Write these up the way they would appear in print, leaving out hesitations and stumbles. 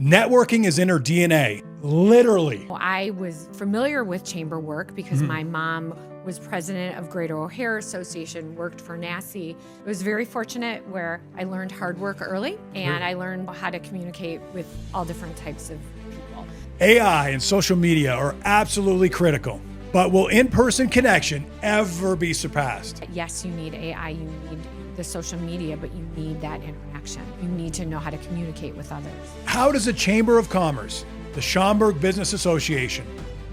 Networking is in her DNA, literally. I was familiar with chamber work because my mom was president of Greater O'Hare Association, worked for NASI. I was very fortunate where I learned hard work early and I learned how to communicate with all different types of people. AI and social media are absolutely critical, but will in-person connection ever be surpassed? Yes, you need AI, you need the social media, but you need that interaction. You need to know how to communicate with others. How does the Chamber of Commerce, the Schaumburg Business Association,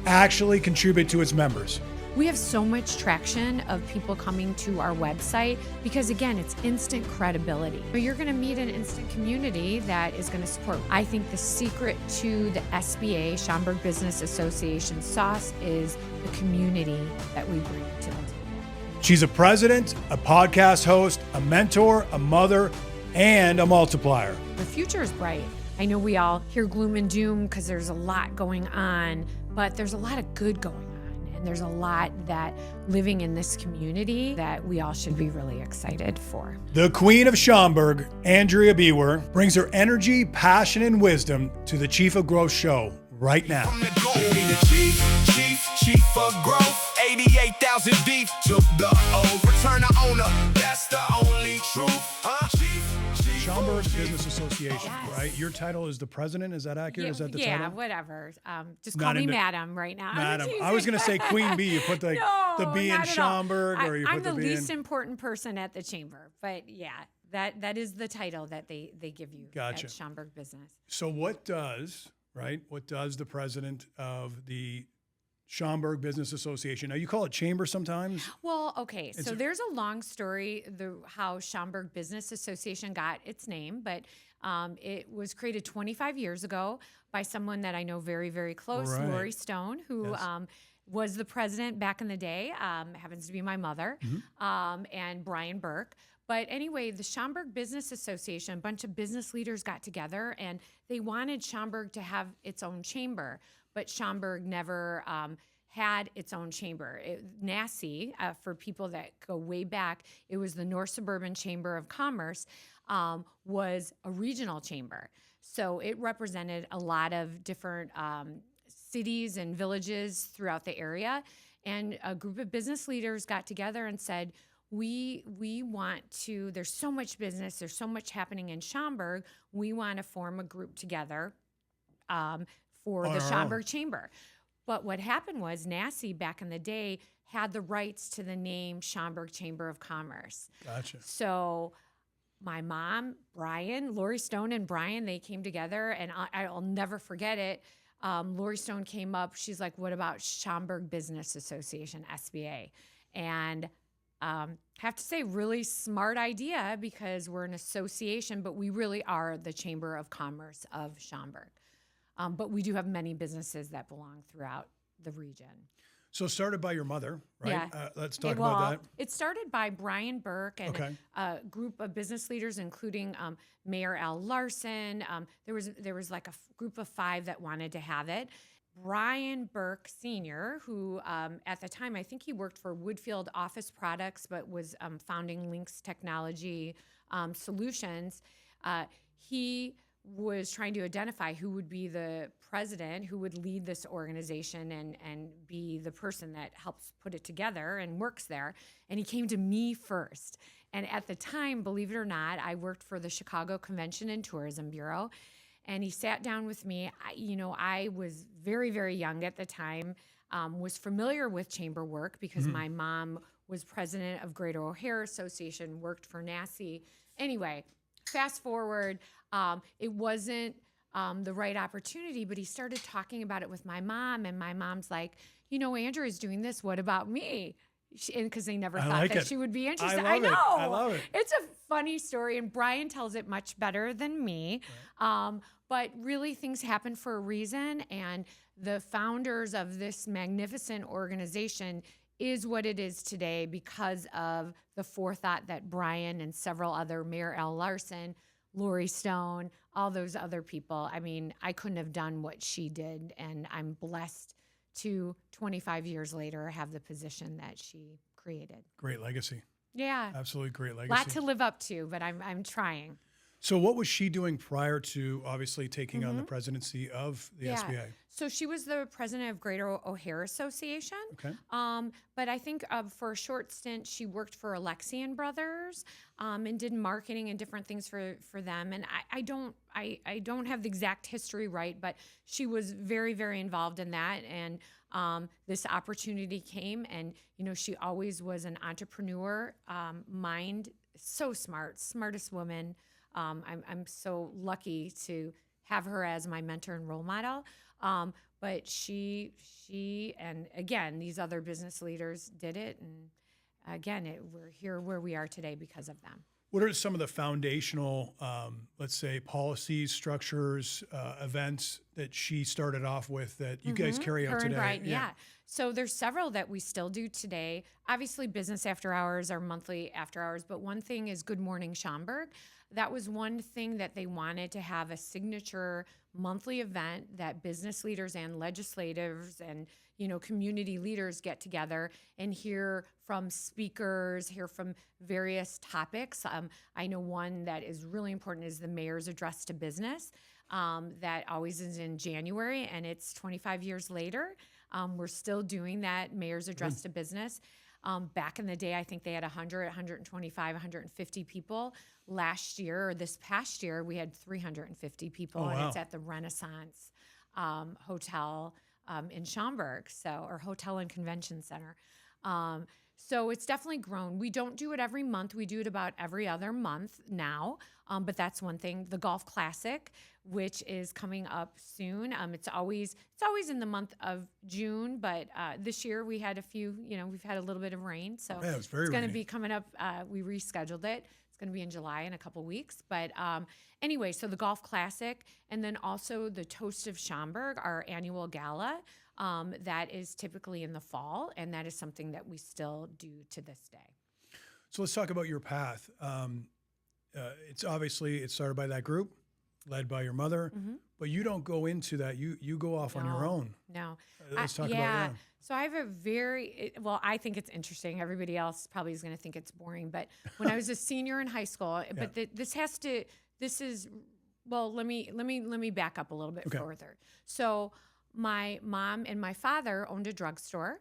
actually contribute to its members? We have so much traction of people coming to our website because, again, it's instant credibility. You're going to meet an instant community that is going to support. I think the secret to the SBA, Schaumburg Business Association sauce, is the community that we bring to the table. She's a president, a podcast host, a mentor, a mother, and a multiplier. The future is bright. I know we all hear gloom and doom because there's a lot going on, but there's a lot of good going on. And there's a lot that living in this community that we all should be really excited for. The Queen of Schaumburg, Andrea Biwer, brings her energy, passion, and wisdom to the Chief of Growth show right now. From the goal, be the chief of growth. 88,000 deep took the old return to owner. That's the only truth. Schaumburg Business Association, right? Your title is the president. Is that accurate? Is that the title? Yeah, whatever. Just call me Madam right now. Madam. I was going to say Queen Bee. You put the B in Schaumburg, or you put the B in. I'm the least important person at the chamber, but yeah, that is the title that they give you at Schaumburg Business. So what does the president of the Schaumburg Business Association. Now, you call it chamber sometimes? Well, okay. So there's a long story, how Schaumburg Business Association got its name, but it was created 25 years ago by someone that I know very, very close, Lori Stone, who was the president back in the day, happens to be my mother, and Brian Burke. But anyway, the Schaumburg Business Association, a bunch of business leaders got together, and they wanted Schaumburg to have its own chamber. But Schaumburg never had its own chamber. NASI, for people that go way back, it was the North Suburban Chamber of Commerce, was a regional chamber. So it represented a lot of different cities and villages throughout the area. And a group of business leaders got together and said, we want to, there's so much business, there's so much happening in Schaumburg, we want to form a group together for the Schaumburg Chamber. But what happened was NASI back in the day had the rights to the name Schaumburg Chamber of Commerce. Gotcha. So my mom, Brian, Lori Stone and Brian, they came together, and I'll never forget it. Lori Stone came up. She's like, what about Schaumburg Business Association, SBA? And have to say, really smart idea because we're an association, but we really are the Chamber of Commerce of Schaumburg. But we do have many businesses that belong throughout the region. So started by your mother, right? Yeah. Let's talk about that. It started by Brian Burke and a group of business leaders, including Mayor Al Larson. There was like a group of 5 that wanted to have it. Brian Burke Sr., who at the time, I think he worked for Woodfield Office Products, but was founding Lynx Technology Solutions. He was trying to identify who would be the president, who would lead this organization and be the person that helps put it together and works there. And he came to me first. And at the time, believe it or not, I worked for the Chicago Convention and Tourism Bureau. And he sat down with me. I was very, very young at the time, was familiar with chamber work because my mom was president of Greater O'Hare Association, worked for NASI. Anyway, fast forward, it wasn't the right opportunity, but he started talking about it with my mom, and my mom's like, Andrea's doing this. What about me? Because they never thought that she would be interested. I know. I love it. It's a funny story, and Brian tells it much better than me. Right. But really, things happen for a reason, and the founders of this magnificent organization is what it is today because of the forethought that Brian and several other, Mayor Al Larson, Lori Stone, all those other people. I mean, I couldn't have done what she did, and I'm blessed to 25 years later have the position that she created. Great legacy. Yeah. Absolutely great legacy. A lot to live up to, but I'm trying. So what was she doing prior to obviously taking on the presidency of the SBA? So she was the president of Greater O'Hare Association. Okay. But I think for a short stint, she worked for Alexian Brothers and did marketing and different things for them. And I don't have the exact history right, but she was very, very involved in that. And this opportunity came, and she always was an entrepreneur mind, so smart, smartest woman. I'm so lucky to have her as my mentor and role model. But she, and again, these other business leaders did it. And again, we're here where we are today because of them. What are some of the foundational, let's say, policies, structures, events that she started off with that you guys carry out Her and today? Brian, yeah. So there's several that we still do today. Obviously, business after hours are monthly after hours, but one thing is Good Morning Schaumburg. That was one thing that they wanted to have a signature monthly event that business leaders and legislators and community leaders get together and hear from speakers, hear from various topics. I know one that is really important is the mayor's address to business. That always is in January, and it's 25 years later. We're still doing that mayor's address to business. Back in the day, I think they had 100, 125, 150 people. Last year, or this past year, we had 350 people, and it's at the Renaissance Hotel in Schaumburg, or Hotel and Convention Center. So it's definitely grown. We don't do it every month. We do it about every other month now, but that's one thing. The Golf Classic, which is coming up soon. It's always in the month of June, but this year we had a few. We've had a little bit of rain, so it's very it's going to rainy. be coming up. We rescheduled it. It's going to be in July in a couple weeks. But anyway, so the Golf Classic, and then also the Toast of Schaumburg, our annual gala. That is typically in the fall, and that is something that we still do to this day. So let's talk about your path. It started by that group, led by your mother, but you don't go into that. You go off on your own. No. Let's talk about that. So I have I think it's interesting. Everybody else probably is going to think it's boring, but when I was a senior in high school, but let me back up a little bit further. So my mom and my father owned a drugstore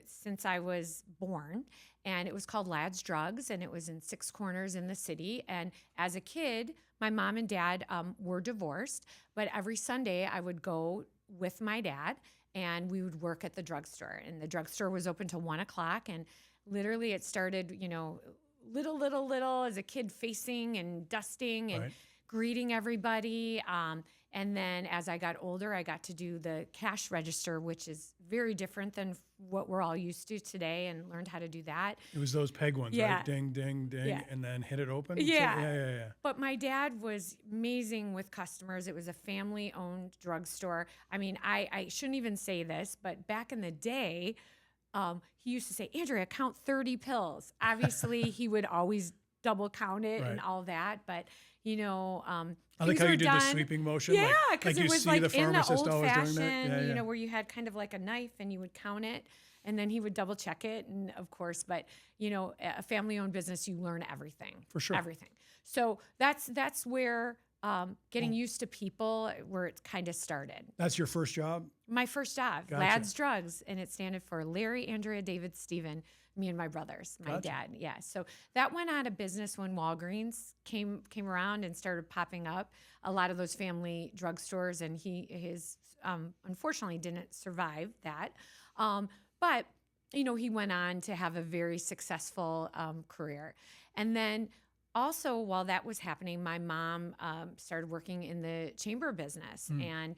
since I was born, and it was called Lad's Drugs, and it was in Six Corners in the city. And as a kid, my mom and dad were divorced, but every Sunday I would go with my dad, and we would work at the drugstore. And the drugstore was open till 1:00, and literally it started, little as a kid, facing and dusting and greeting everybody. And then as I got older, I got to do the cash register, which is very different than what we're all used to today, and learned how to do that. It was those peg ones, right? Ding, ding, ding, and then hit it open? Yeah. But my dad was amazing with customers. It was a family-owned drugstore. I mean, I shouldn't even say this, but back in the day, he used to say, Andrea, count 30 pills. Obviously, he would always double count it and all that, but I like how you did the sweeping motion. Yeah, because it was like in the old fashioned, where you had kind of like a knife and you would count it, and then he would double check it. And of course, but a family-owned business, you learn everything. For sure. Everything. So that's where getting used to people, where it kind of started. That's your first job? My first job, Gotcha. Lad's Drugs, and it stood for Larry, Andrea, David, Stephen, me and my brothers, my dad. Yeah. So that went out of business when Walgreens came around and started popping up. A lot of those family drugstores, and his unfortunately didn't survive that. But he went on to have a very successful career. And then also, while that was happening, my mom started working in the chamber business. And,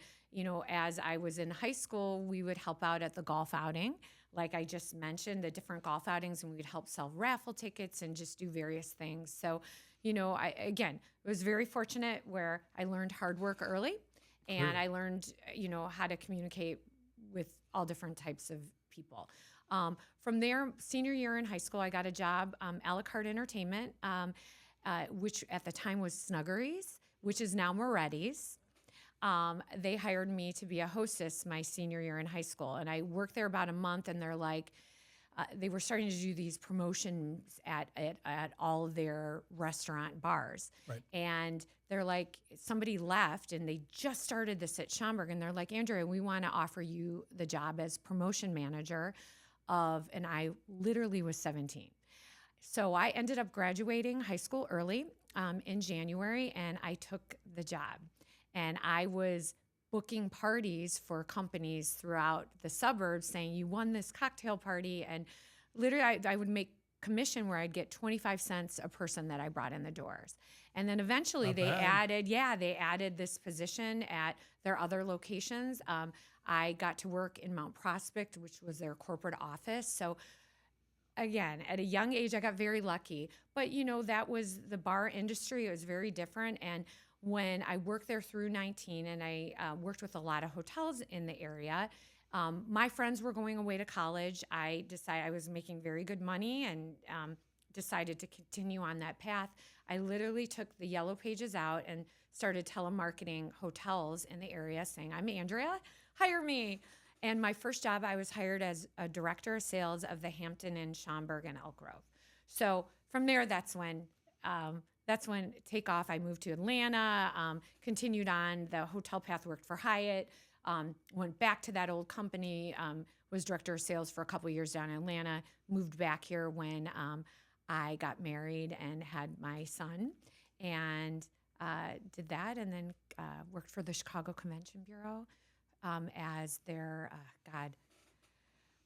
as I was in high school, we would help out at the golf outing. Like I just mentioned, the different golf outings, and we would help sell raffle tickets and just do various things. So, I was very fortunate where I learned hard work early, and I learned, how to communicate with all different types of people. From there, senior year in high school, I got a job, a la carte entertainment, which at the time was Snuggeries, which is now Moretti's. They hired me to be a hostess my senior year in high school, and I worked there about a month, and they're like, they were starting to do these promotions at all of their restaurant bars. Right. And they're like, somebody left and they just started this at Schaumburg. And they're like, Andrea, we want to offer you the job as promotion manager and I literally was 17. So I ended up graduating high school early in January, and I took the job. And I was booking parties for companies throughout the suburbs saying, you won this cocktail party. And literally I would make commission where I'd get 25 cents a person that I brought in the doors. And then eventually Not they bad. added this position at their other locations. I got to work in Mount Prospect, which was their corporate office. So again, at a young age, I got very lucky. But, that was the bar industry. It was very different. And when I worked there through 19 and I worked with a lot of hotels in the area, my friends were going away to college. I decided I was making very good money and decided to continue on that path. I literally took the yellow pages out and started telemarketing hotels in the area saying, I'm Andrea, hire me. And my first job, I was hired as a director of sales of the Hampton Inn, Schaumburg, and Elk Grove. So from there, that's when take off. I moved to Atlanta, continued on the hotel path, worked for Hyatt, went back to that old company, was director of sales for a couple of years down in Atlanta, moved back here when I got married and had my son, and did that, and then worked for the Chicago Convention Bureau as their,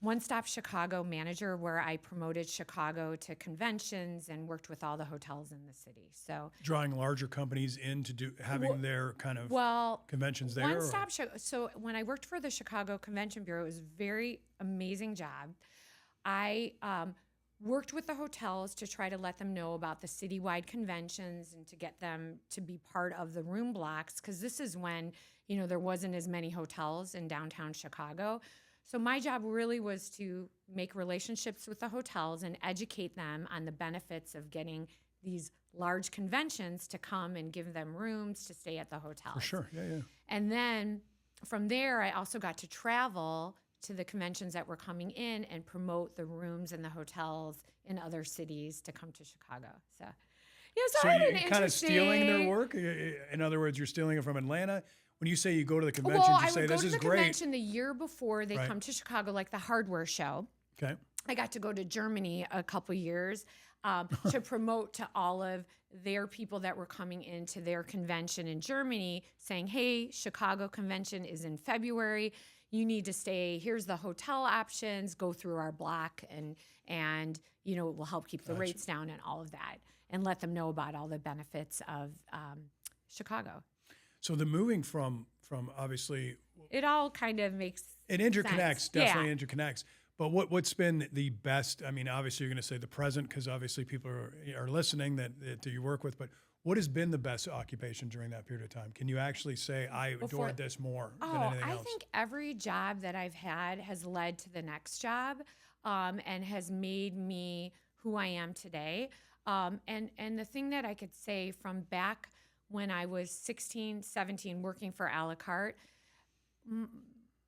one-stop Chicago manager, where I promoted Chicago to conventions and worked with all the hotels in the city. So Drawing larger companies in to having their kind of conventions there? One-stop. So when I worked for the Chicago Convention Bureau, it was a very amazing job. I worked with the hotels to try to let them know about the citywide conventions and to get them to be part of the room blocks, because this is when, there wasn't as many hotels in downtown Chicago. So my job really was to make relationships with the hotels and educate them on the benefits of getting these large conventions to come and give them rooms to stay at the hotels. For sure, yeah. And then from there, I also got to travel to the conventions that were coming in and promote the rooms and the hotels in other cities to come to Chicago. So, So you're kind of stealing their work? In other words, you're stealing it from Atlanta? When you say you go to the conventions, you say, this is great. I would go to the convention the year before they come to Chicago, like the hardware show. Okay. I got to go to Germany a couple years to promote to all of their people that were coming into their convention in Germany, saying, hey, Chicago convention is in February. You need to stay. Here's the hotel options. Go through our block and it will help keep the rates down and all of that, and let them know about all the benefits of Chicago. So the moving from obviously, it all kind of makes it interconnects, sense. definitely interconnects. But what's been the best? I mean, obviously you're going to say the present, because obviously people are listening that you work with. But what has been the best occupation during that period of time? Can you actually say I adored this more than anything else? I think every job that I've had has led to the next job, and has made me who I am today. And the thing that I could say from back when I was 16, 17, working for a la carte,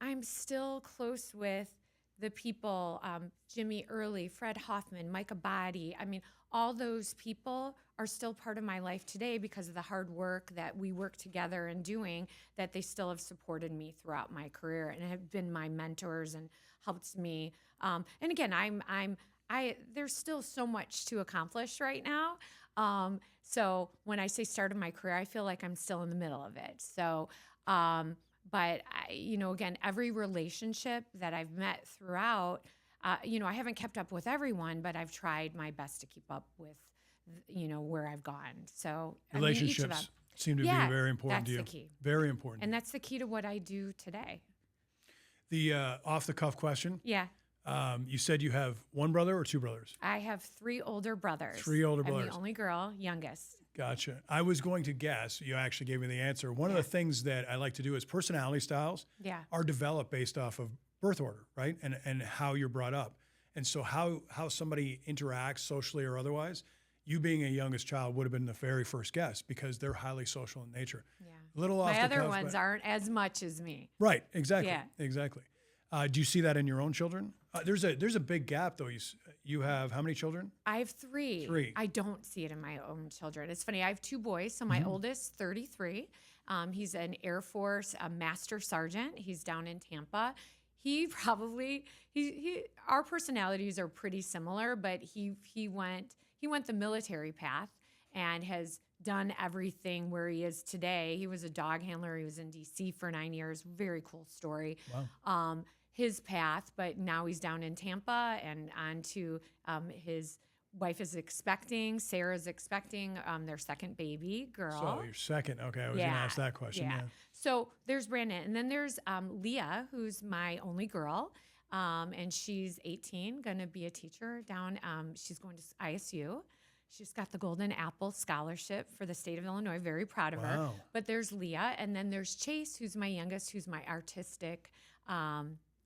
I'm still close with the people, Jimmy Early, Fred Hoffman, Mike Abadi. I mean, all those people are still part of my life today because of the hard work that we work together and doing, that they still have supported me throughout my career and have been my mentors and helped me. And again, there's still so much to accomplish right now. So when I say start of my career, I feel like I'm still in the middle of it. So, but again, every relationship that I've met throughout, I haven't kept up with everyone, but I've tried my best to keep up with, where I've gone. So relationships seem to be very important to you. That's the key. Very important. And that's the key to what I do today. The off the cuff question. Yeah. You said you have one brother or two brothers? I have 3 older brothers. 3 older brothers. I'm the only girl, youngest. Gotcha. I was going to guess. You actually gave me the answer. One of the things that I like to do is personality styles are developed based off of birth order, right? And how you're brought up. And so how somebody interacts socially or otherwise, you being a youngest child would have been the very first guess, because they're highly social in nature. Yeah. Little off My the other cuff, ones aren't as much as me. Right. Exactly. Yeah. Exactly. Do you see that in your own children? There's a big gap though. You have how many children? I have three. Three. I don't see it in my own children. It's funny. I have two boys. So my oldest, 33. He's an Air Force master sergeant. He's down in Tampa. Our personalities are pretty similar, but he went the military path and has done everything where he is today. He was a dog handler. He was in DC for 9 years. Very cool story. Wow. His path, but now he's down in Tampa and on to his wife is expecting, Sarah's expecting their second baby girl. So your second, okay, I was going to ask that question. Yeah. So there's Brandon, and then there's Leah, who's my only girl, and she's 18, going to be a teacher down. She's going to ISU. She's got the Golden Apple Scholarship for the state of Illinois. Very proud of her. But there's Leah, and then there's Chase, who's my youngest, who's my artistic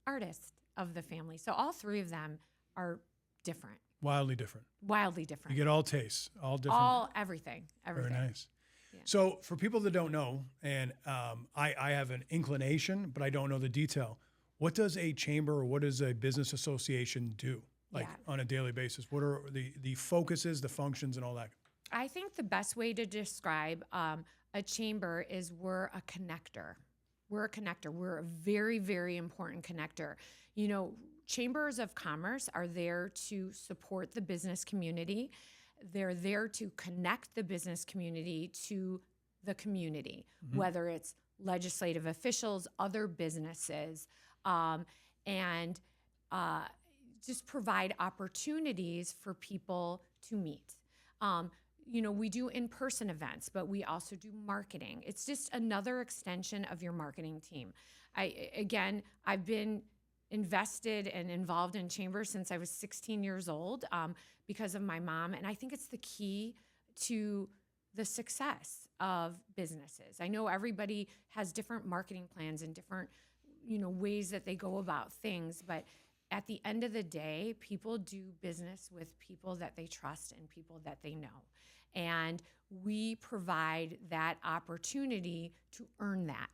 artist of the family. So all three of them are different. Wildly different. Wildly different. You get all tastes, all different. Everything. Very nice. Yeah. So for people that don't know, and I have an inclination, but I don't know the detail. What does a chamber or what does a business association do on a daily basis? What are the focuses, the functions, and all that? I think the best way to describe a chamber is we're a connector. We're a connector. We're a very, very important connector. You know, chambers of commerce are there to support the business community. They're there to connect the business community to the community, whether it's legislative officials, other businesses, and just provide opportunities for people to meet. You know, we do in-person events, but we also do marketing. It's just another extension of your marketing team. I've been invested and involved in chambers since I was 16 years old because of my mom, and I think it's the key to the success of businesses. I know everybody has different marketing plans and different, ways that they go about things, but at the end of the day, people do business with people that they trust and people that they know. And we provide that opportunity to earn that.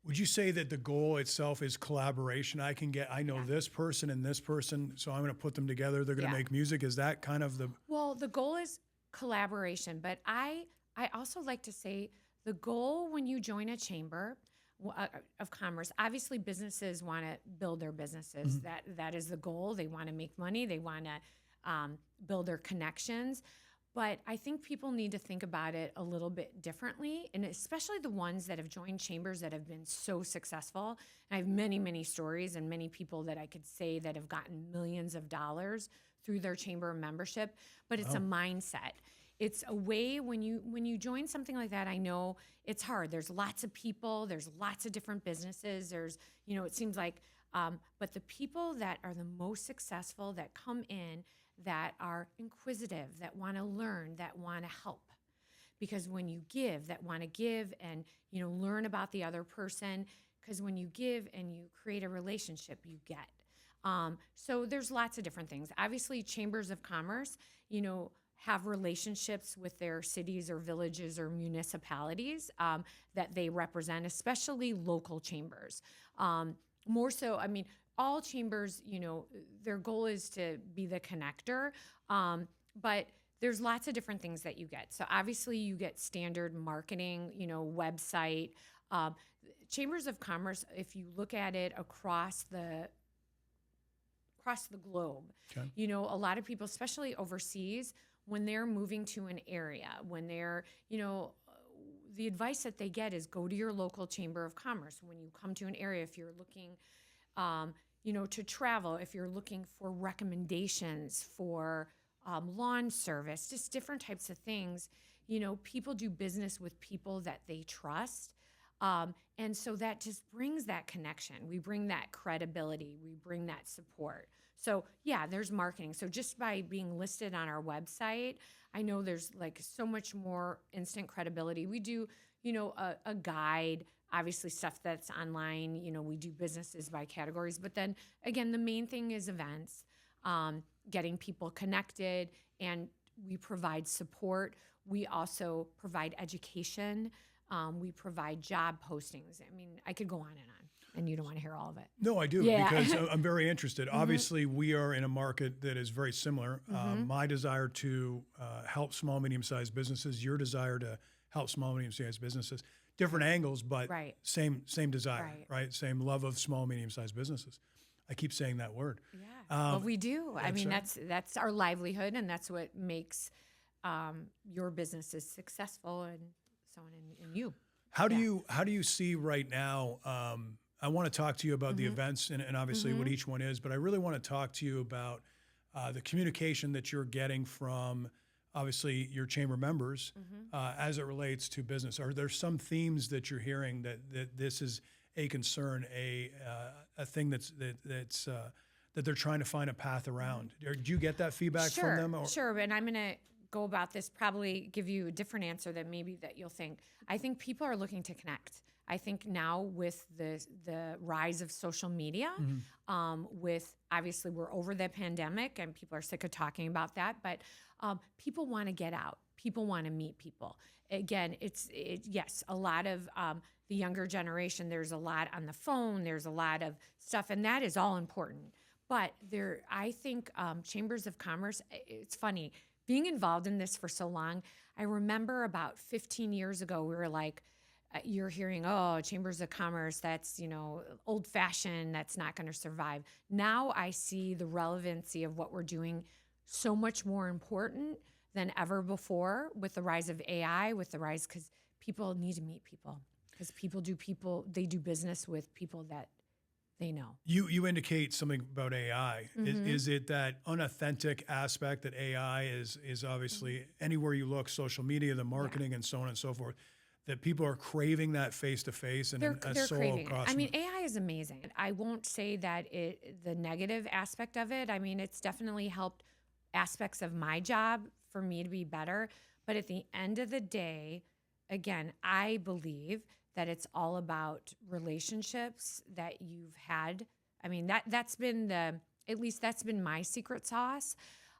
Would you say that the goal itself is collaboration? I know this person and this person, so I'm going to put them together. They're going to make music. Is that kind of the... Well, the goal is collaboration, but I also like to say the goal when you join a chamber of commerce, obviously businesses want to build their businesses. That is the goal. They want to make money. They want to build their connections. But I think people need to think about it a little bit differently, and especially the ones that have joined chambers that have been so successful. And I have many, many stories and many people that I could say that have gotten millions of dollars through their chamber membership. But it's a mindset. It's a way when you join something like that, I know it's hard. There's lots of people. There's lots of different businesses. There's, it seems like, but the people that are the most successful that come in that are inquisitive, that want to learn, that want to help. Because when you give, that want to give and, learn about the other person, because when you give and you create a relationship, you get. So there's lots of different things. Obviously, chambers of commerce, have relationships with their cities or villages or municipalities that they represent, especially local chambers. More so, all chambers, their goal is to be the connector, but there's lots of different things that you get. So obviously you get standard marketing, website. Chambers of commerce, if you look at it across the globe, a lot of people, especially overseas, when they're moving to an area, when they're, the advice that they get is go to your local chamber of commerce. When you come to an area, if you're looking, to travel, if you're looking for recommendations for lawn service, just different types of things, people do business with people that they trust. And so that just brings that connection. We bring that credibility. We bring that support. So yeah, there's marketing. So just by being listed on our website, I know there's like so much more instant credibility. We do, a guide, obviously stuff that's online, we do businesses by categories, but then again, the main thing is events, getting people connected, and we provide support. We also provide education. We provide job postings. I mean, I could go on, and you don't want to hear all of it. No, I do, Yeah. because I'm very interested. Obviously, we are in a market that is very similar. My desire to help small, medium-sized businesses, your desire to help small, medium-sized businesses, different angles, but Right. same desire, Right. right? Same love of small, medium-sized businesses. I keep saying that word. Yeah. Well, we do. I mean, right. that's our livelihood, and that's what makes your businesses successful, and so on, and you. How do you see right now? I want to talk to you about the events and obviously what each one is, but I really want to talk to you about the communication that you're getting from obviously your chamber members as it relates to business. Are there some themes that you're hearing that this is a concern, a thing that they're trying to find a path around? Do you get that feedback from them? Sure. And I'm going to go about this, probably give you a different answer than maybe that you'll think. I think people are looking to connect. I think now with the rise of social media, with obviously we're over the pandemic and people are sick of talking about that, but people want to get out. People want to meet people. Again, yes, a lot of the younger generation, there's a lot on the phone, there's a lot of stuff, and that is all important. But I think chambers of commerce, it's funny, being involved in this for so long, I remember about 15 years ago, we were like, you're hearing, oh, chambers of commerce, that's, old fashioned, that's not going to survive. Now I see the relevancy of what we're doing so much more important than ever before with the rise of AI, because people need to meet people, because they do business with people that they know. You indicate something about AI. Is it that unauthentic aspect that AI is obviously anywhere you look, social media, the marketing, and so on and so forth, that people are craving that face-to-face and they're craving it. across. I mean, AI is amazing. I won't say that the negative aspect of it. I mean, it's definitely helped aspects of my job for me to be better. But at the end of the day, again, I believe that it's all about relationships that you've had. I mean, that's been at least that's been my secret sauce.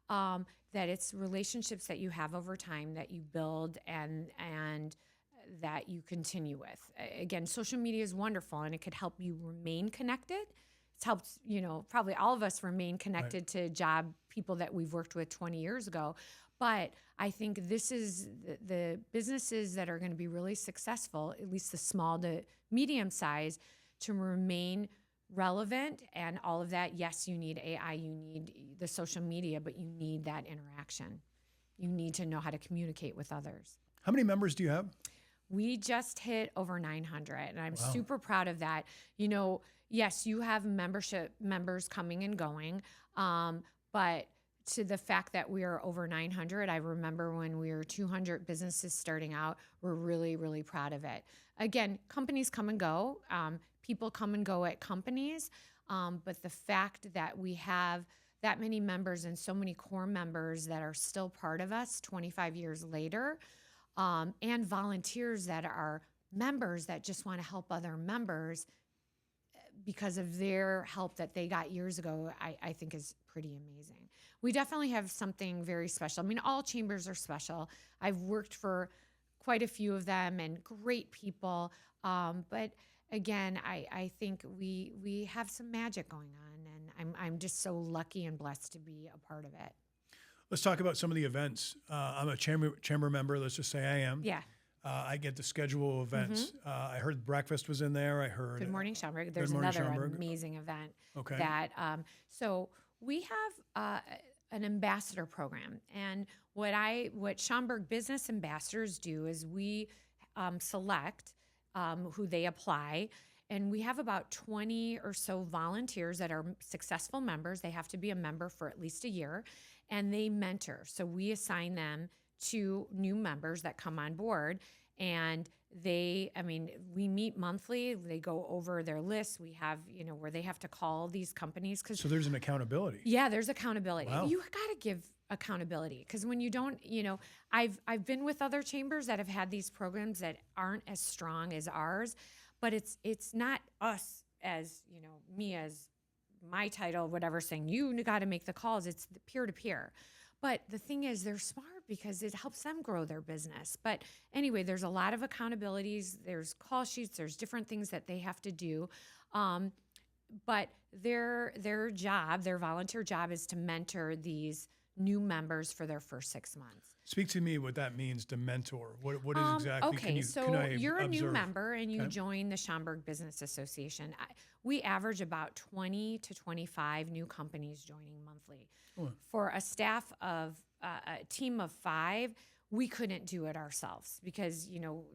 That it's relationships that you have over time that you build and that you continue with. Again, social media is wonderful and it could help you remain connected. It's helped, probably all of us remain connected to people that we've worked with 20 years ago. But I think this is the businesses that are going to be really successful, at least the small to medium size, to remain relevant and all of that. Yes, you need AI, you need the social media, but you need that interaction. You need to know how to communicate with others. How many members do you have? We just hit over 900, and I'm super proud of that. Yes, you have members coming and going, but to the fact that we are over 900, I remember when we were 200 businesses starting out, we're really, really proud of it. Again, companies come and go. People come and go at companies, but the fact that we have that many members and so many core members that are still part of us 25 years later, and volunteers that are members that just want to help other members because of their help that they got years ago, I think is pretty amazing. We definitely have something very special. I mean, all chambers are special. I've worked for quite a few of them and great people. But again, I think we have some magic going on, and I'm just so lucky and blessed to be a part of it. Let's talk about some of the events. I'm a chamber member. Let's just say I am. Yeah. I get to schedule events. I heard breakfast was in there. I heard Good Morning Schaumburg. There's another amazing event. Okay. That so we have an ambassador program, and what Schaumburg Business Ambassadors do is we select who they apply. And we have about 20 or so volunteers that are successful members. They have to be a member for at least a year, and they mentor. So we assign them to new members that come on board, and we meet monthly. They go over their lists. We have, where they have to call these companies. So there's an accountability. Yeah, there's accountability. Wow. You got to give accountability, because when you don't, I've been with other chambers that have had these programs that aren't as strong as ours. But it's not us as, me as my title, whatever, saying you got to make the calls. It's the peer-to-peer. But the thing is, they're smart because it helps them grow their business. But anyway, there's a lot of accountabilities. There's call sheets. There's different things that they have to do. But their job, their volunteer job, is to mentor these new members for their first 6 months. Speak to me what that means to mentor. What is exactly? Okay, can I you're a new observe? member and you join the Schaumburg Business Association. We average about 20 to 25 new companies joining monthly. Oh. For a staff of a team of 5, we couldn't do it ourselves because,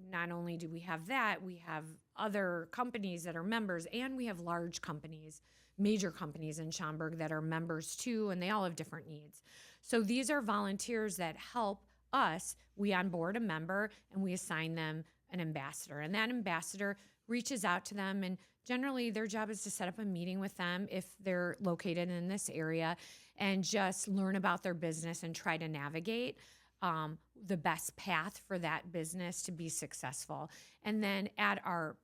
not only do we have that, we have other companies that are members, and we have large companies, major companies in Schaumburg that are members too, and they all have different needs. So these are volunteers that help us. We onboard a member and we assign them an ambassador, and that ambassador reaches out to them, and generally their job is to set up a meeting with them if they're located in this area and just learn about their business and try to navigate the best path for that business to be successful. And then at our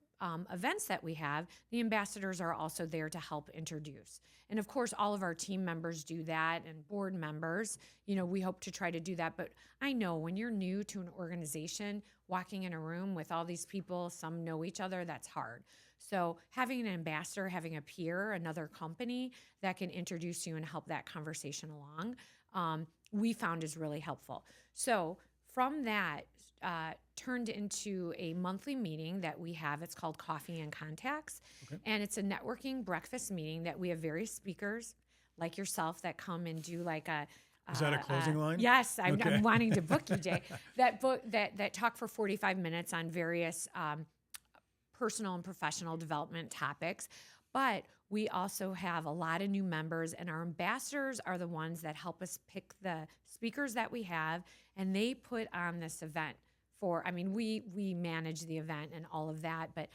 events that we have, the ambassadors are also there to help introduce. And of course, all of our team members do that, and board members, we hope to try to do that. But I know when you're new to an organization, walking in a room with all these people, some know each other, that's hard. So having an ambassador, having a peer, another company that can introduce you and help that conversation along, we found is really helpful. So from that, turned into a monthly meeting that we have. It's called Coffee and Contacts. Okay. And it's a networking breakfast meeting that we have various speakers like yourself that come and do like a... Is that a closing line? Yes, I'm wanting to book you, Jay. That talk for 45 minutes on various personal and professional development topics. But we also have a lot of new members, and our ambassadors are the ones that help us pick the speakers that we have, and they put on this event we manage the event and all of that, but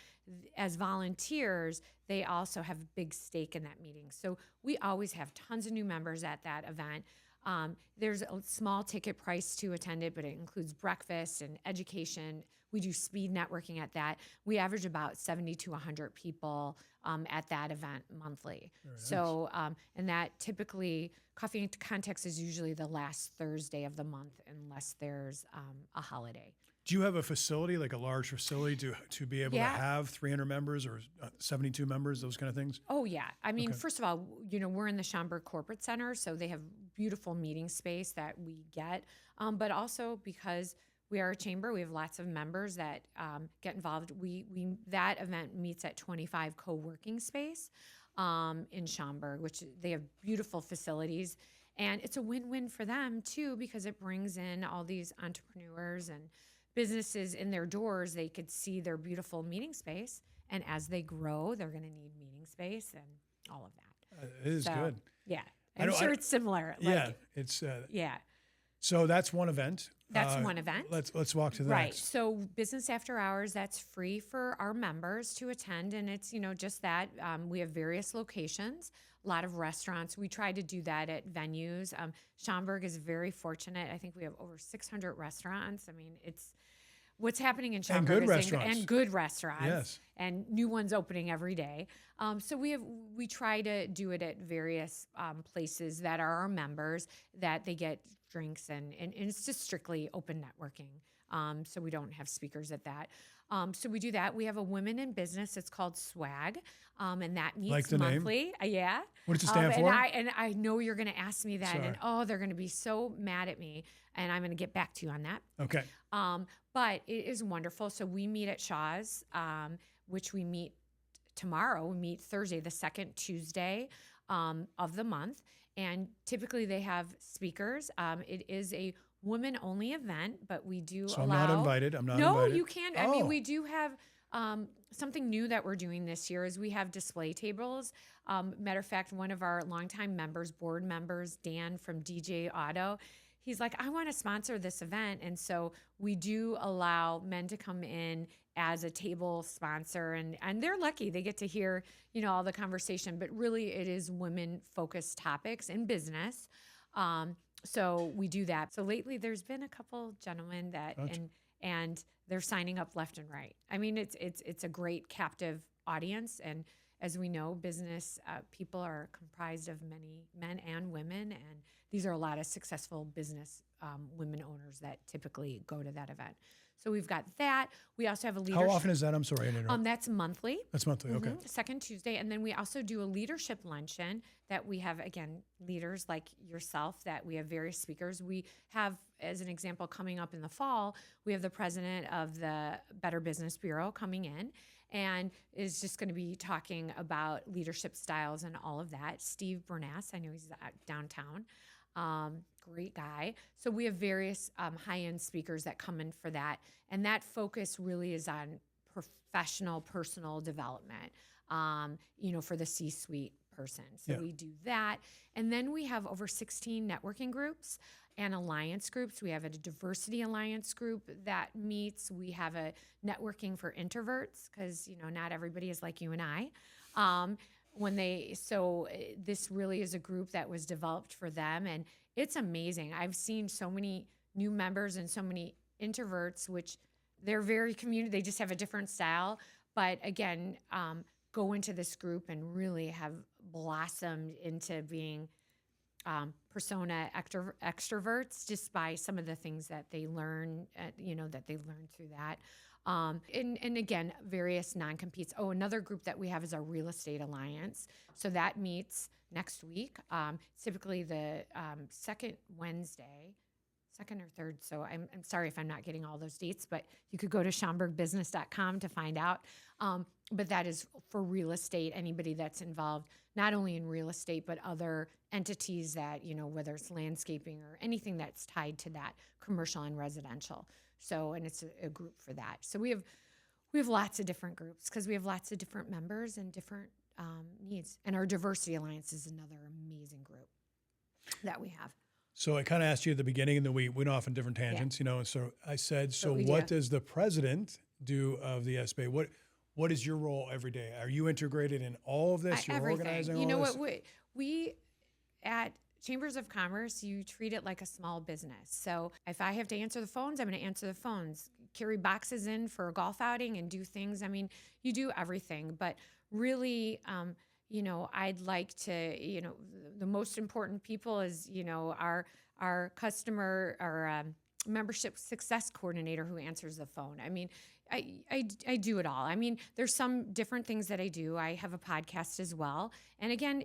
as volunteers, they also have a big stake in that meeting. So we always have tons of new members at that event. There's a small ticket price to attend it, but it includes breakfast and education. We do speed networking at that. We average about 70 to 100 people at that event monthly. Very so, nice. And that typically, Coffee and Context is usually the last Thursday of the month unless there's a holiday. Do you have a facility, like a large facility, to be able to have 300 members or 72 members, those kind of things? Oh, yeah. I mean, first of all, we're in the Schaumburg Corporate Center, so they have beautiful meeting space that we get. But also because we are a chamber, we have lots of members that get involved. That event meets at 25 co-working space in Schaumburg, which they have beautiful facilities. And it's a win-win for them, too, because it brings in all these entrepreneurs and businesses in their doors. They could see their beautiful meeting space, and as they grow, they're going to need meeting space and all of that. It is good. Yeah, I'm sure it's similar. It's yeah. So that's one event. That's one event. Let's walk to the right. next. So Business After Hours, that's free for our members to attend, and it's just that. We have various locations. A lot of restaurants. We try to do that at venues. Schaumburg is very fortunate. I think we have over 600 restaurants. I mean, it's what's happening in Schaumburg. And good restaurants. Yes. And new ones opening every day. So we try to do it at various places that are our members, that they get drinks, and it's just strictly open networking. So we don't have speakers at that. So we do that. We have a Women in Business. It's called SWAG, and that meets like the monthly. Name? Yeah. What does it stand for? And I know you're going to ask me that, Sorry. and they're going to be so mad at me, and I'm going to get back to you on that. Okay. But it is wonderful. So we meet at Shaw's, which we meet tomorrow. We meet Thursday, the second Tuesday of the month, and typically they have speakers. It is a women-only event, but we do allow... I'm not invited. No, you can't. I mean, we do have something new that we're doing this year is we have display tables. Matter of fact, one of our longtime members, board members, Dan from DJ Auto, he's like, I want to sponsor this event. And so we do allow men to come in as a table sponsor, and they're lucky. They get to hear, all the conversation, but really it is women-focused topics in business. So we do that. So lately there's been a couple gentlemen that, and they're signing up left and right. I mean, it's a great captive audience. And as we know, business people are comprised of many men and women, and these are a lot of successful business women owners that typically go to that event. So we've got that. We also have a leadership. How often is that? I'm sorry, I interrupted. That's monthly. That's monthly, okay. Second Tuesday. And then we also do a leadership luncheon that we have, again, leaders like yourself, that we have various speakers. We have, as an example, coming up in the fall, we have the president of the Better Business Bureau coming in and is just going to be talking about leadership styles and all of that. Steve Bernass, I know he's downtown. Great guy. So we have various high-end speakers that come in for that. And that focus really is on professional, personal development, for the C-suite person. So we do that. And then we have over 16 networking groups and alliance groups. We have a diversity alliance group that meets. We have a networking for introverts because, not everybody is like you and I. This really is a group that was developed for them, and it's amazing. I've seen so many new members and so many introverts, which they're very they just have a different style. But again, go into this group and really have blossomed into being persona extroverts just by some of the things that they learn, that they learn through that. And again, various non-competes. Oh, another group that we have is our Real Estate Alliance. So that meets next week, typically the second or third. So I'm sorry if I'm not getting all those dates, but you could go to schaumburgbusiness.com to find out. But that is for real estate, anybody that's involved, not only in real estate, but other entities that, whether it's landscaping or anything that's tied to that, commercial and residential. So, and it's a group for that. So we have lots of different groups because we have lots of different members and different needs. And our Diversity Alliance is another amazing group that we have. So I kind of asked you at the beginning, and then we went off in different tangents, and so I said, so what does the president do of the SBA? What is your role every day? Are you integrated in all of this? You're everything. Organizing all this? What we at Chambers of Commerce, you treat it like a small business. So if I have to answer the phones, I'm going to answer the phones, carry boxes in for a golf outing and do things. I mean, you do everything, but really, I'd like to, the most important people is, our customer, our membership success coordinator who answers the phone. I mean, I do it all. I mean, there's some different things that I do. I have a podcast as well. And again,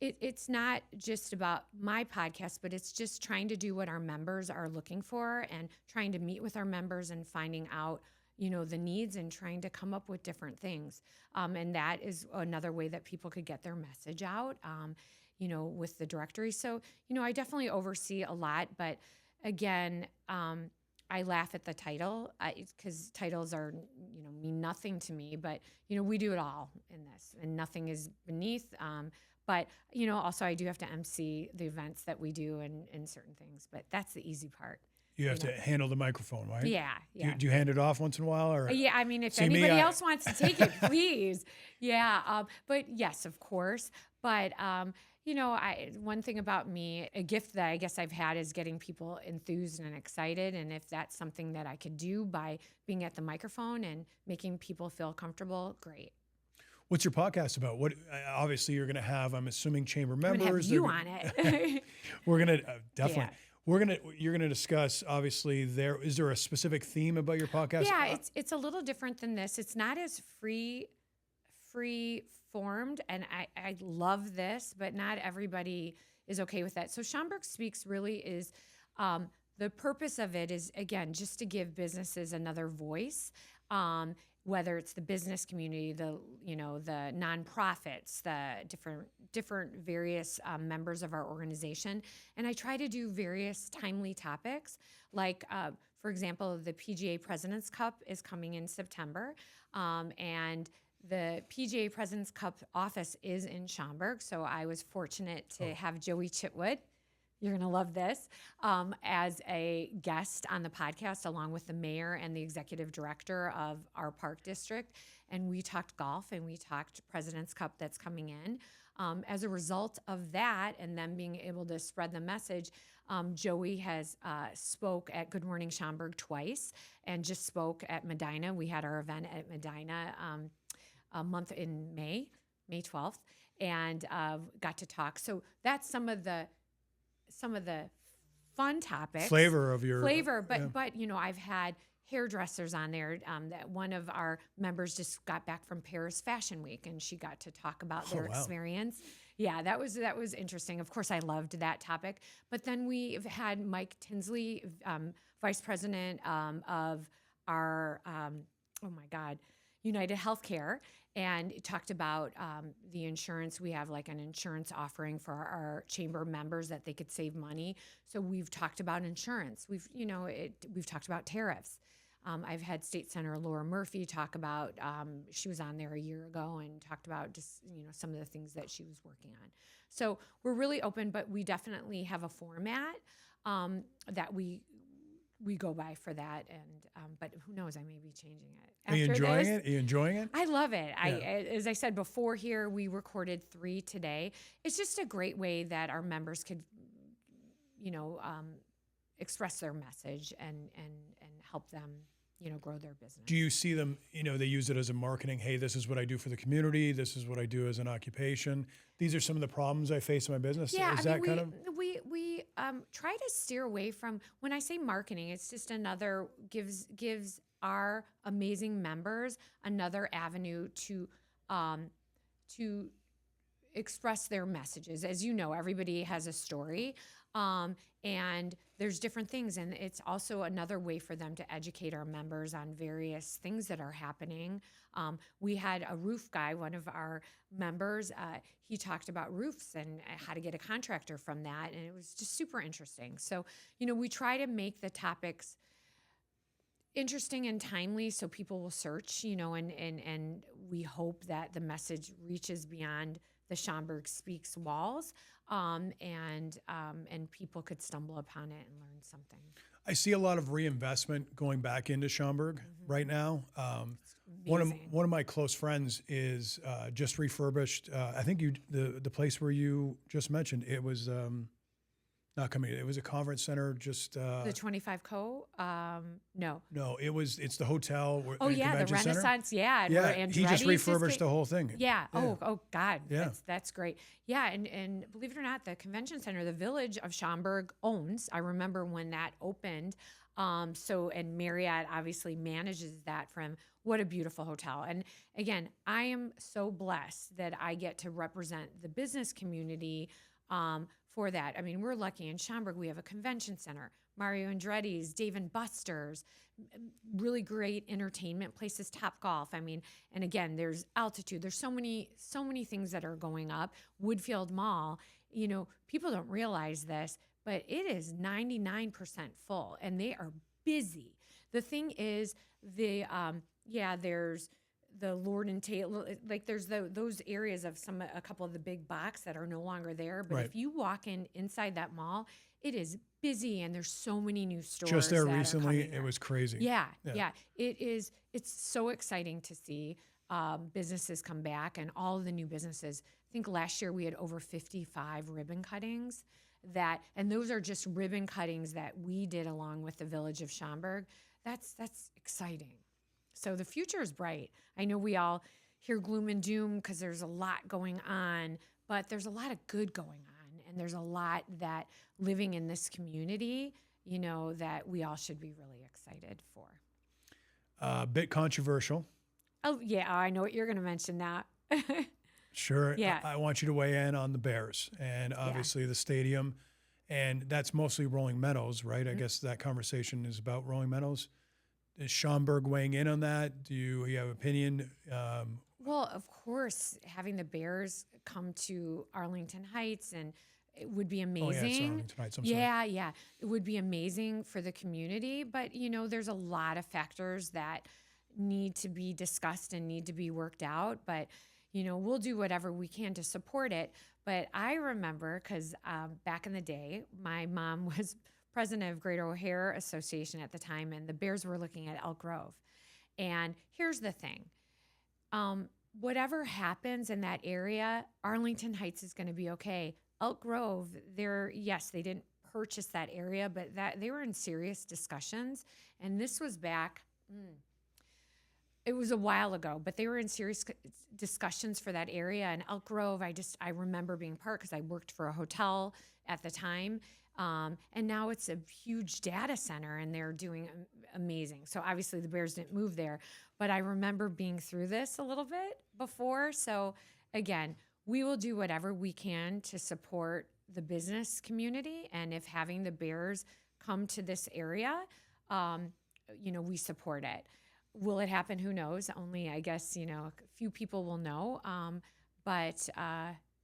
it's not just about my podcast, but it's just trying to do what our members are looking for and trying to meet with our members and finding out, the needs and trying to come up with different things. And that is another way that people could get their message out, with the directory. So, I definitely oversee a lot, but again, I laugh at the title because titles are, mean nothing to me, but, we do it all in this and nothing is beneath. But, also I do have to MC the events that we do and certain things, but that's the easy part. You have to handle the microphone, right? Yeah. Do you hand it off once in a while? Or? Yeah, I mean, if anybody else wants to take it, please. Yeah, but yes, of course. But, one thing about me, a gift that I guess I've had is getting people enthused and excited. And if that's something that I could do by being at the microphone and making people feel comfortable, great. What's your podcast about? What obviously you're going to have, I'm assuming, chamber members. I'm going to have you on it. We're going to definitely. Yeah. You're going to discuss, obviously, is there a specific theme about your podcast? Yeah, it's a little different than this. It's not as free formed, and I love this, but not everybody is okay with that. So Schaumburg Speaks really is, the purpose of it is, again, just to give businesses another voice, whether it's the business community, the nonprofits, the different various members of our organization. And I try to do various timely topics, like, for example, the PGA President's Cup is coming in September, and the PGA President's Cup office is in Schaumburg, so I was fortunate to have Joey Chitwood, you're going to love this, as a guest on the podcast, along with the mayor and the executive director of our park district. And we talked golf and we talked President's Cup that's coming in. As a result of that, and them being able to spread the message, Joey has spoke at Good Morning Schaumburg twice and just spoke at Medina. We had our event at Medina a month in May. May 12th, and got to talk. So that's some of the fun topics. Flavor, but you know, I've had hairdressers on there. That one of our members just got back from Paris Fashion Week, and she got to talk about their experience. Yeah, that was interesting. Of course, I loved that topic. But then we've had Mike Tinsley, Vice President of our United Healthcare, and talked about the insurance. We have like an insurance offering for our chamber members that they could save money. So we've talked about insurance. We've talked about tariffs. I've had State Senator Laura Murphy talk about, she was on there a year ago and talked about just, some of the things that she was working on. So we're really open, but we definitely have a format that we go by for that. And, but who knows, I may be changing it. Are you enjoying it? Are you enjoying it? I love it. Yeah. As I said before here, we recorded 3 today. It's just a great way that our members could, express their message and help them, grow their business. Do you see them, they use it as a marketing, hey, this is what I do for the community. This is what I do as an occupation. These are some of the problems I face in my business. Yeah, We try to steer away from, when I say marketing, it's just another, gives our amazing members another avenue to express their messages. As you know, everybody has a story. And there's different things. And it's also another way for them to educate our members on various things that are happening. We had a roof guy, one of our members, he talked about roofs and how to get a contractor from that. And it was just super interesting. So, we try to make the topics interesting and timely so people will search, and we hope that the message reaches beyond the Schaumburg Speaks walls, and people could stumble upon it and learn something. I see a lot of reinvestment going back into Schaumburg right now. One of my close friends is just refurbished. I think the place where you just mentioned, it was not coming. It was a conference center. Just the 25 Co. No, it's the hotel. The Renaissance. Center. Yeah. He just refurbished the whole thing. Yeah. Oh God. Yeah. That's great. Yeah, and believe it or not, the convention center, the village of Schaumburg owns. I remember when that opened. And Marriott obviously manages that from. What a beautiful hotel. And again, I am so blessed that I get to represent the business community for that. I mean, we're lucky in Schaumburg. We have a convention center, Mario Andretti's, Dave & Buster's, really great entertainment places, Top Golf. I mean, and again, there's altitude. There's so many things that are going up. Woodfield Mall, people don't realize this, but it is 99% full and they are busy. The thing is there's the Lord and Taylor, like there's those areas of a couple of the big box that are no longer there. But if you walk inside that mall, it is busy and there's so many new stores. Just there recently, it was crazy. Yeah. It is. It's so exciting to see businesses come back and all of the new businesses. I think last year we had over 55 ribbon cuttings and those are just ribbon cuttings that we did along with the village of Schaumburg. That's exciting. So the future is bright. I know we all hear gloom and doom because there's a lot going on, but there's a lot of good going on. And there's a lot that living in this community, that we all should be really excited for. A bit controversial. Oh, yeah. I know what you're going to mention now. Sure. Yeah. I want you to weigh in on the Bears and obviously the stadium. And that's mostly Rolling Meadows, right? I guess that conversation is about Rolling Meadows. Is Schaumburg weighing in on that? Do you have opinion? Well, of course, having the Bears come to Arlington Heights and it would be amazing. Oh, yeah, it's Arlington Heights. I'm sorry. Yeah. It would be amazing for the community. But, there's a lot of factors that need to be discussed and need to be worked out. But, we'll do whatever we can to support it. But I remember because back in the day, my mom was president of Greater O'Hare Association at the time, and the Bears were looking at Elk Grove. And here's the thing. Whatever happens in that area, Arlington Heights is going to be okay. Elk Grove, they didn't purchase that area, but they were in serious discussions. And this was back It was a while ago, but they were in serious discussions for that area. And Elk Grove, I remember being part because I worked for a hotel at the time. And now it's a huge data center and they're doing amazing. So obviously the Bears didn't move there, but I remember being through this a little bit before. So again, we will do whatever we can to support the business community. And if having the Bears come to this area, we support it. Will it happen? Who knows? Only, I guess, a few people will know.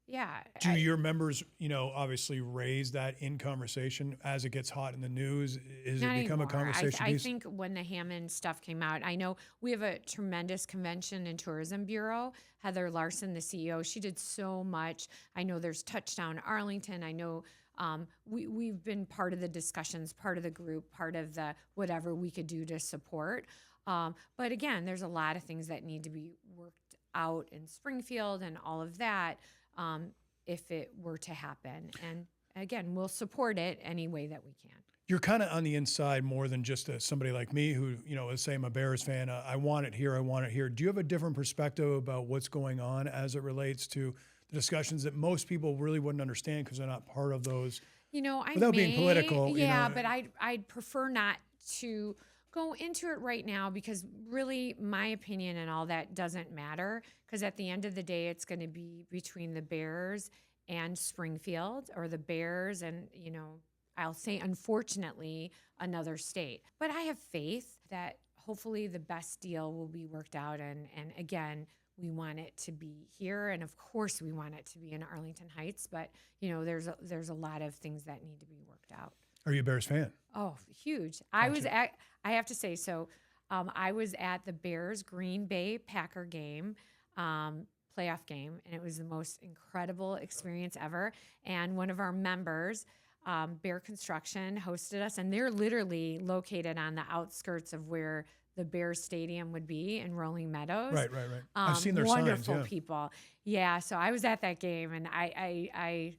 Yeah. Do your members, obviously raise that in conversation as it gets hot in the news? Is it become a conversation piece? I think when the Hammond stuff came out, I know we have a tremendous convention and tourism bureau. Heather Larson, the CEO, she did so much. I know there's Touchdown Arlington. I know we've been part of the discussions, part of the group, part of the whatever we could do to support. But again, there's a lot of things that need to be worked out in Springfield and all of that if it were to happen. And again, we'll support it any way that we can. You're kind of on the inside more than just somebody like me who, let's say I'm a Bears fan. I want it here. I want it here. Do you have a different perspective about what's going on as it relates to the discussions that most people really wouldn't understand because they're not part of those? Without being political. Yeah, but I'd prefer not to go into it right now because really my opinion and all that doesn't matter because at the end of the day, it's going to be between the Bears and Springfield or the Bears and, I'll say, unfortunately, another state. But I have faith that hopefully the best deal will be worked out. And again, we want it to be here. And of course, we want it to be in Arlington Heights. But, there's a lot of things that need to be worked out. Are you a Bears fan? Oh, huge. I have to say, I was at the Bears Green Bay Packer game, playoff game, and it was the most incredible experience ever. And one of our members, Bear Construction, hosted us, and they're literally located on the outskirts of where the Bears Stadium would be in Rolling Meadows. Right. I've seen their signs. Wonderful people. Yeah, so I was at that game, and I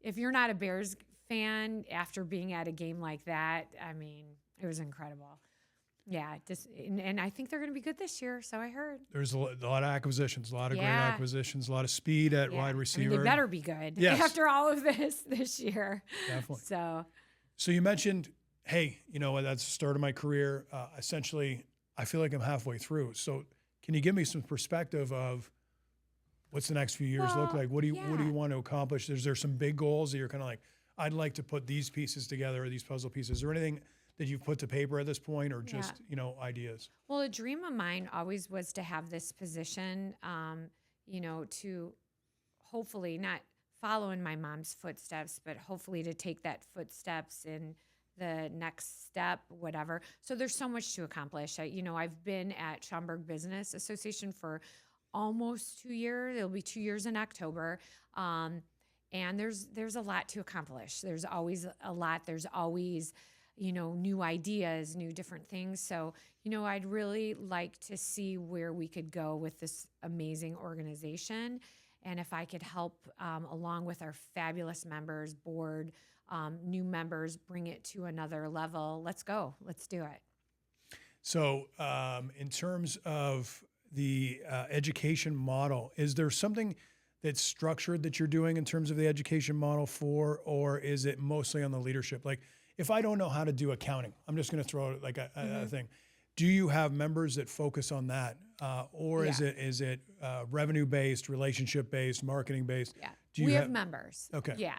if you're not a Bears fan after being at a game like that, I mean, it was incredible. Yeah, and I think they're going to be good this year. So I heard. There's a lot of acquisitions, a lot of great acquisitions, a lot of speed at wide receiver. They better be good after all of this year. Definitely. So you mentioned, hey, that's the start of my career. Essentially, I feel like I'm halfway through. So can you give me some perspective of what's the next few years look like? What do you want to accomplish? Is there some big goals that you're kind of like, I'd like to put these pieces together, or these puzzle pieces? Is there anything that you've put to paper at this point, or just, ideas? Well, a dream of mine always was to have this position, to hopefully not follow in my mom's footsteps, but hopefully to take that footsteps in the next step, whatever. So there's so much to accomplish. I've been at Schaumburg Business Association for almost 2 years. It'll be 2 years in October. And there's a lot to accomplish. There's always a lot. There's always, new ideas, new different things. So, I'd really like to see where we could go with this amazing organization. And if I could help, along with our fabulous members, board, new members, bring it to another level, let's go. Let's do it. So in terms of the education model, is there something that's structured that you're doing in terms of the education model or is it mostly on the leadership? Like, if I don't know how to do accounting, I'm just going to throw like a thing. Do you have members that focus on that, or is it revenue based, relationship based, marketing based? Yeah, we have members. Okay. Yeah.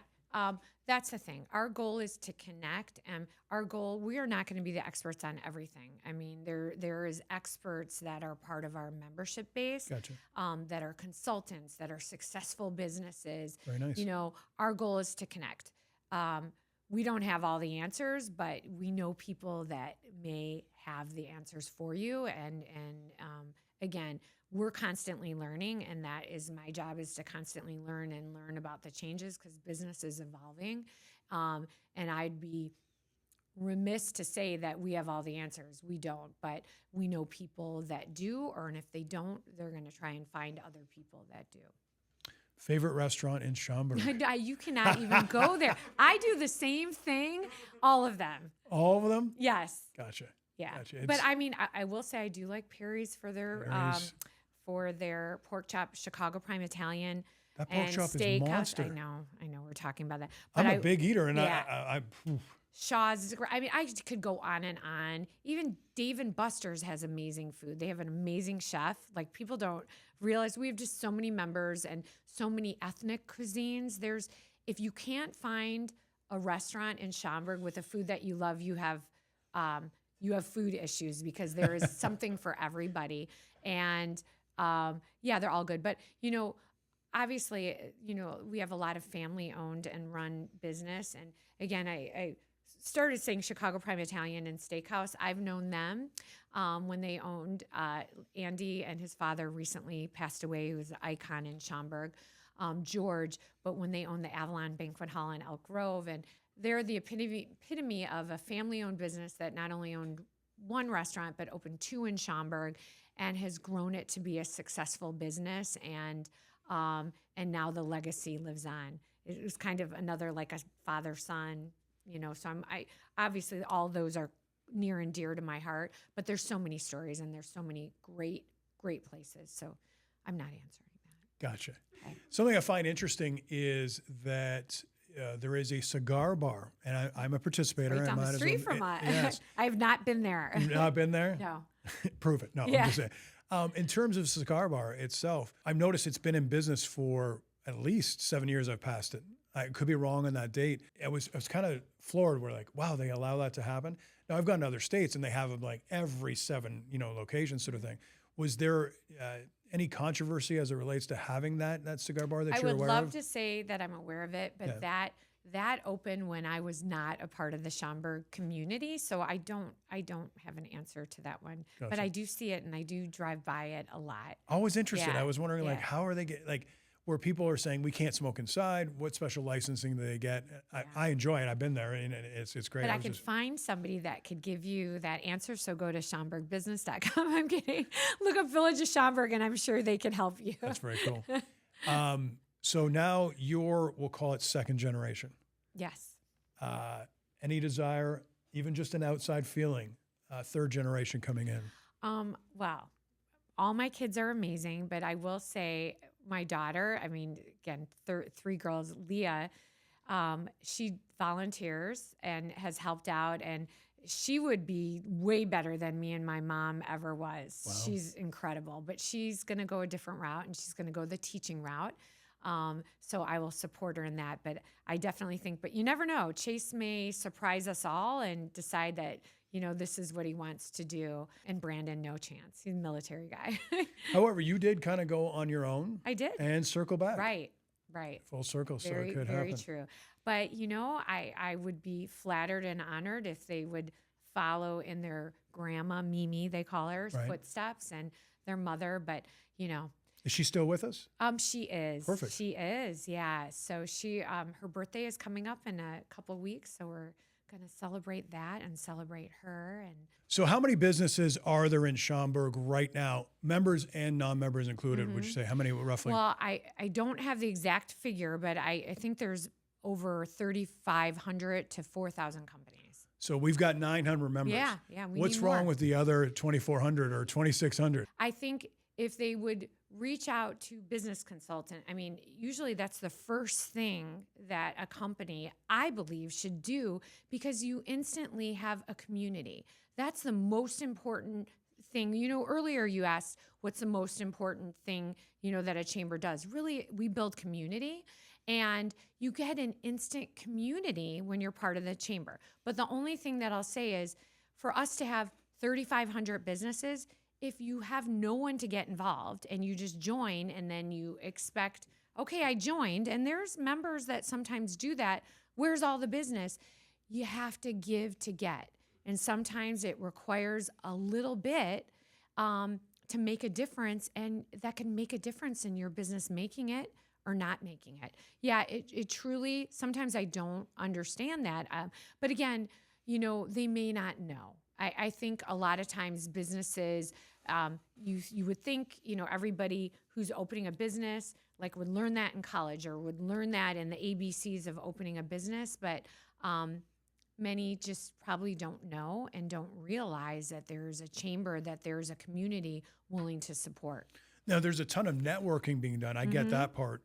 That's the thing. Our goal is to connect, and we are not going to be the experts on everything. I mean, there is experts that are part of our membership base, Gotcha. That are consultants, that are successful businesses. Very nice. Our goal is to connect. We don't have all the answers, but we know people that may have the answers for you. And again, we're constantly learning, and that is my job, is to constantly learn about the changes because business is evolving. And I'd be remiss to say that we have all the answers. We don't, but we know people that do, and if they don't, they're going to try and find other people that do. Favorite restaurant in Schaumburg? You cannot even go there. I do the same thing, all of them. All of them? Yes. Gotcha. Yeah. Gotcha. But I mean, I will say I do like Perry's for their pork chop, Chicago Prime Italian. That pork chop is steakhouse. monster. I know. We're talking about that. But I'm a big eater, and yeah. I Shaw's is great. I mean, I could go on and on. Even Dave and Buster's has amazing food. They have an amazing chef. Like, people don't realize we have just so many members and so many ethnic cuisines. If you can't find a restaurant in Schaumburg with a food that you love, you have food issues, because there is something for everybody. And they're all good. But obviously, we have a lot of family owned and run business. And again, I started saying Chicago Prime Italian and Steakhouse. I've known them when they owned Andy, and his father recently passed away, who was an icon in Schaumburg, George. But when they owned the Avalon Banquet Hall in Elk Grove, and they're the epitome of a family-owned business that not only owned one restaurant, but opened 2 in Schaumburg, and has grown it to be a successful business. And now the legacy lives on. It was kind of another, like a father-son, so I obviously all those are near and dear to my heart, but there's so many stories and there's so many great places. So I'm not answering that. Gotcha. Okay. Something I find interesting is that there is a cigar bar, and I'm a participator. Right down the street from us. Yes. I have not been there. You've not been there? No. Prove it. No, Yeah. I'm just saying. In terms of cigar bar itself, I've noticed it's been in business for at least 7 years. I've passed it. I could be wrong on that date. I was kind of floored. We're like, wow, they allow that to happen. Now, I've gone to other states and they have them like every 7, locations sort of thing. Was there any controversy as it relates to having that cigar bar that you're aware of? I would love to say that I'm aware of it, but that opened when I was not a part of the Schaumburg community, so I don't have an answer to that one. Gotcha. But I do see it and I do drive by it a lot. I was interested. Yeah. I was wondering, like, how are they where people are saying we can't smoke inside? What special licensing do they get? I enjoy it. I've been there, and it's great. But I could find somebody that could give you that answer. So go to SchaumburgBusiness.com. I'm kidding. Look up Village of Schaumburg, and I'm sure they can help you. That's very cool. So now we'll call it second generation. Yes. Any desire, even just an outside feeling, third generation coming in? Well, all my kids are amazing, but I will say my daughter, I mean, again, 3 girls, Leah, she volunteers and has helped out, and she would be way better than me and my mom ever was. Wow. She's incredible, but she's going to go a different route, and she's going to go the teaching route. So I will support her in that, but I definitely think, but you never know, Chase may surprise us all and decide that, this is what he wants to do. And Brandon, no chance. He's a military guy. However, you did kind of go on your own. I did. And circle back. Right. Full circle, so it could happen. Very true. But, I would be flattered and honored if they would follow in their grandma, Mimi, they call her, footsteps, and their mother. But, Is she still with us? She is. Perfect. She is, yeah. So her birthday is coming up in a couple of weeks, so we're going to celebrate that and celebrate her. And so how many businesses are there in Schaumburg right now, members and non-members included? Would you say how many roughly? Well, I don't have the exact figure, but I think there's over 3,500 to 4,000 companies. So we've got 900 members. Yeah. What's wrong with the other 2,400 or 2,600? I think if they would reach out to business consultant, I mean, usually that's the first thing that a company, I believe, should do, because you instantly have a community. That's the most important thing. Earlier you asked what's the most important thing, that a chamber does. Really, we build community, and you get an instant community when you're part of the chamber. But the only thing that I'll say is, for us to have 3,500 businesses, if you have no one to get involved and you just join and then you expect, okay, I joined, and there's members that sometimes do that, where's all the business? You have to give to get. And sometimes it requires a little bit to make a difference, and that can make a difference in your business making it or not making it. Yeah, it truly, sometimes I don't understand that. But again, they may not know. I think a lot of times businesses, you would think, everybody who's opening a business would learn that in college or would learn that in the ABCs of opening a business. But many just probably don't know and don't realize that there's a chamber, that there's a community willing to support. Now, there's a ton of networking being done. I get that part.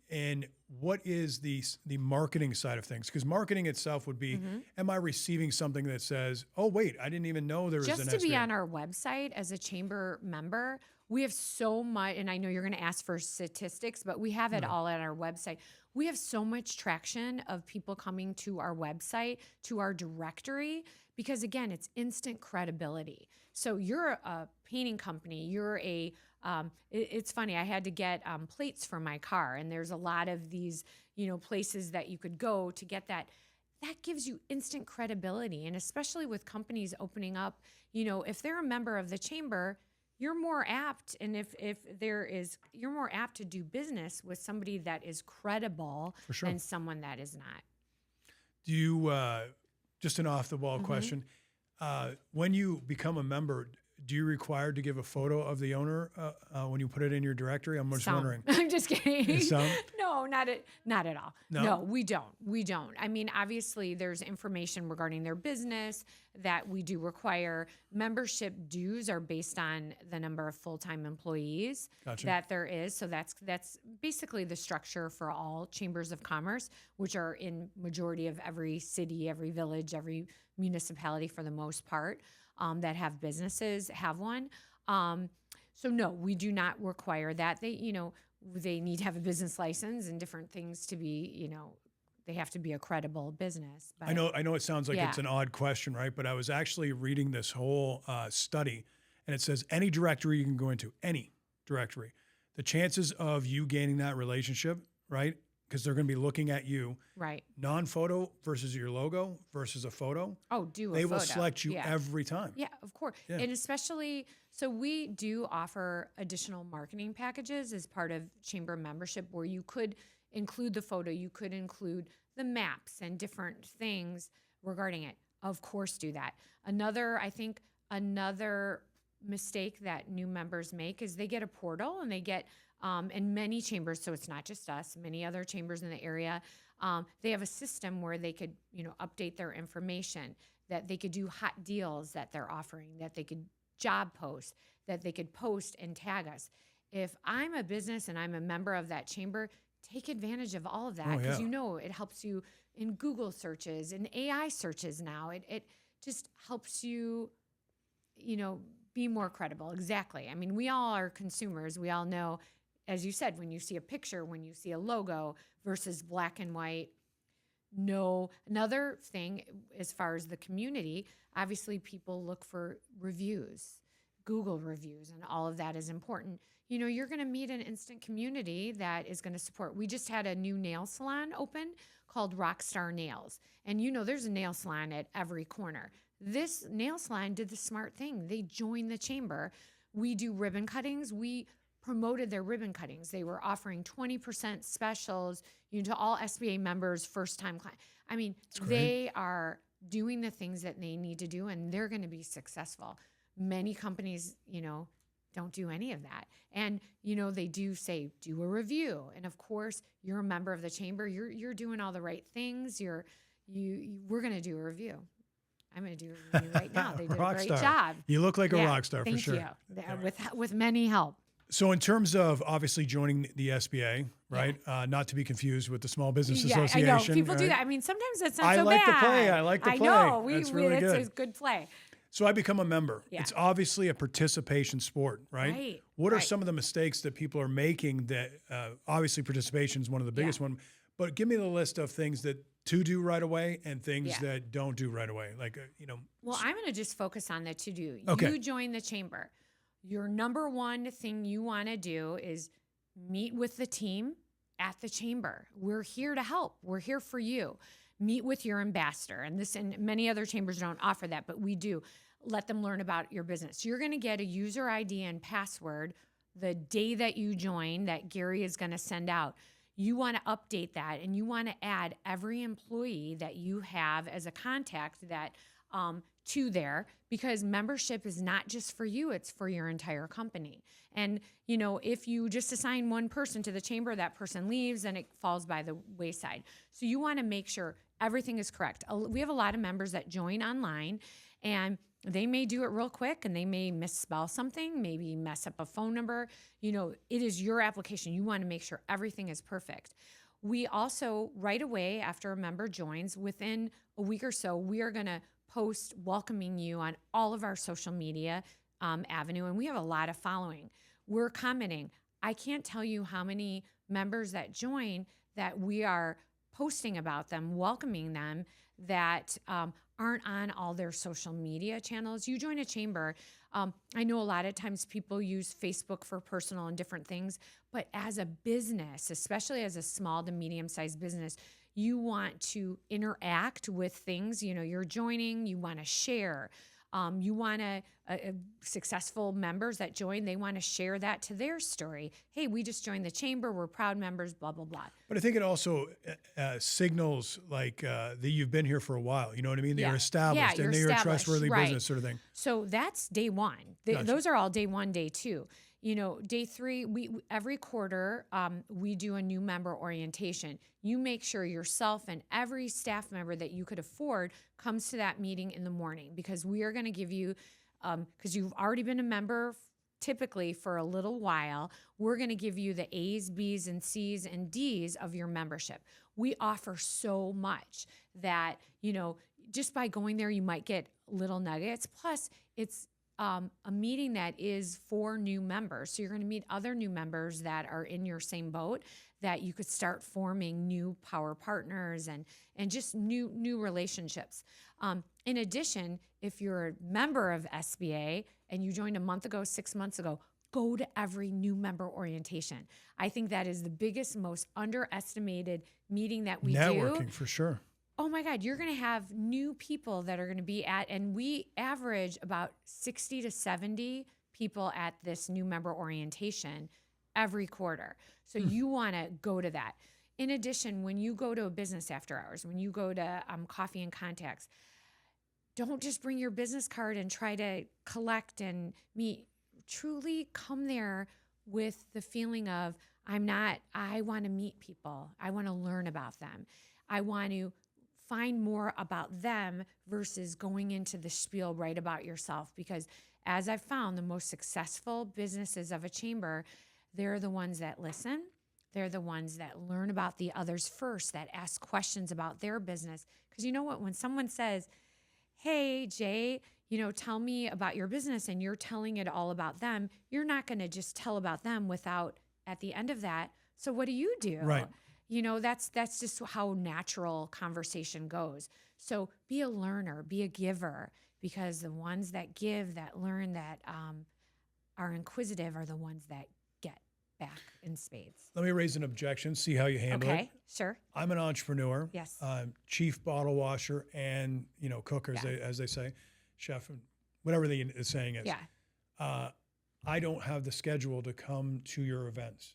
And what is the marketing side of things? Because marketing itself would be, am I receiving something that says, oh, wait, I didn't even know there was an Just to SBA. be on our website as a chamber member, we have so much, and I know you're going to ask for statistics, but we have it all at our website. We have so much traction of people coming to our website, to our directory, because again, it's instant credibility. So you're a painting company, you're a it's funny. I had to get plates for my car, and there's a lot of these, places that you could go to get that. That gives you instant credibility, and especially with companies opening up, if they're a member of the chamber, you're more apt, and you're more apt to do business with somebody that is credible than someone that is not. Do you just an off the wall question? When you become a member, do you require to give a photo of the owner when you put it in your directory? I'm just wondering. I'm just kidding. Some? No, not at all. No, we don't. I mean, obviously, there's information regarding their business that we do require. Membership dues are based on the number of full-time employees that there is. So that's basically the structure for all chambers of commerce, which are in majority of every city, every village, every municipality for the most part. That have businesses have one. So no, we do not require that. They need to have a business license and different things to be, they have to be a credible business. But I know it sounds like it's an odd question, right? But I was actually reading this whole study, and it says any directory you can go into, any directory, the chances of you gaining that relationship, right? Because they're going to be looking at you. Right. Non-photo versus your logo versus a photo. Oh, They will select you every time. Yeah, of course. Yeah. And especially, so we do offer additional marketing packages as part of chamber membership where you could include the photo, you could include the maps and different things regarding it. Of course, do that. Another mistake that new members make is they get a portal and they get and many chambers, so it's not just us, many other chambers in the area, they have a system where they could, update their information, that they could do hot deals that they're offering, that they could job post, that they could post and tag us. If I'm a business and I'm a member of that chamber, take advantage of all of that because it helps you in Google searches and AI searches now. It just helps you, be more credible. Exactly. I mean, we all are consumers. We all know, as you said, when you see a picture, when you see a logo versus black and white. No, another thing as far as the community, obviously people look for reviews, Google reviews, and all of that is important. You're going to meet an instant community that is going to support. We just had a new nail salon open called Rockstar Nails. And there's a nail salon at every corner. This nail salon did the smart thing. They joined the chamber. We do ribbon cuttings. We promoted their ribbon cuttings. They were offering 20% specials, to all SBA members, first-time clients. I mean, they are doing the things that they need to do, and they're going to be successful. Many companies, don't do any of that. And, they do say, do a review. And of course, you're a member of the chamber. You're doing all the right things. We're going to do a review. I'm going to do a review right now. They did a great job. You look like a rock star for sure. Thank you. With many help. So in terms of obviously joining the SBA, right? Not to be confused with the Small Business Association. I know. People do that. I mean, sometimes that's not so bad. I like the play. I know. That's really good. It's a good play. So I become a member. Yeah. It's obviously a participation sport, right? What are some of the mistakes that people are making that obviously participation is one of the biggest one, but give me the list of things that to do right away and things that don't do right away. Like, Well, I'm going to just focus on the to do. Okay. You join the chamber. Your number one thing you want to do is meet with the team at the chamber. We're here to help. We're here for you. Meet with your ambassador. And many other chambers don't offer that, but we do. Let them learn about your business. You're going to get a user ID and password the day that you join that Gary is going to send out. You want to update that, and you want to add every employee that you have as a contact that to there, because membership is not just for you, it's for your entire company. And, if you just assign one person to the chamber, that person leaves and it falls by the wayside. So you want to make sure everything is correct. We have a lot of members that join online, and they may do it real quick and they may misspell something, maybe mess up a phone number. It is your application. You want to make sure everything is perfect. We also, right away after a member joins, within a week or so, we are going to post welcoming you on all of our social media avenue, and we have a lot of following. We're commenting. I can't tell you how many members that join that we are posting about them, welcoming them, that aren't on all their social media channels. You join a chamber. I know a lot of times people use Facebook for personal and different things, but as a business, especially as a small to medium-sized business, you want to interact with things. You're joining, you want to share. You want successful members that join, they want to share that to their story. Hey, we just joined the chamber. We're proud members, blah, blah, blah. But I think it also signals like that you've been here for a while. You know what I mean? That you're established and that you're a trustworthy business sort of thing. So that's day one. Gotcha. Those are all day one, day two. Day three, we every quarter, we do a new member orientation. You make sure yourself and every staff member that you could afford comes to that meeting in the morning, because we are going to give you, because you've already been a member typically for a little while, we're going to give you the A's, B's, and C's and D's of your membership. We offer so much that, just by going there, you might get little nuggets. Plus, it's a meeting that is for new members. So you're going to meet other new members that are in your same boat, that you could start forming new power partners and just new relationships. In addition, if you're a member of SBA and you joined a month ago, 6 months ago, go to every new member orientation. I think that is the biggest, most underestimated meeting that we do. Networking, for sure. Oh my God, you're going to have new people that are going to be at, and we average about 60 to 70 people at this new member orientation every quarter. So you want to go to that. In addition, when you go to a business after hours, when you go to Coffee and Contacts, don't just bring your business card and try to collect and meet. Truly come there with the feeling of, I want to meet people. I want to learn about them. I want to find more about them versus going into the spiel right about yourself. Because as I've found, the most successful businesses of a chamber, they're the ones that listen. They're the ones that learn about the others first, that ask questions about their business. Because you know what? When someone says, hey, Jay, tell me about your business, and you're telling it all about them, you're not going to just tell about them without, at the end of that, so what do you do? Right. That's just how natural conversation goes. So be a learner, be a giver, because the ones that give, that learn, that are inquisitive are the ones that get back in spades. Let me raise an objection, see how you handle it. Okay, sure. I'm an entrepreneur. Yes. Chief bottle washer and, cook, as they say, chef, whatever the saying is. Yeah. I don't have the schedule to come to your events.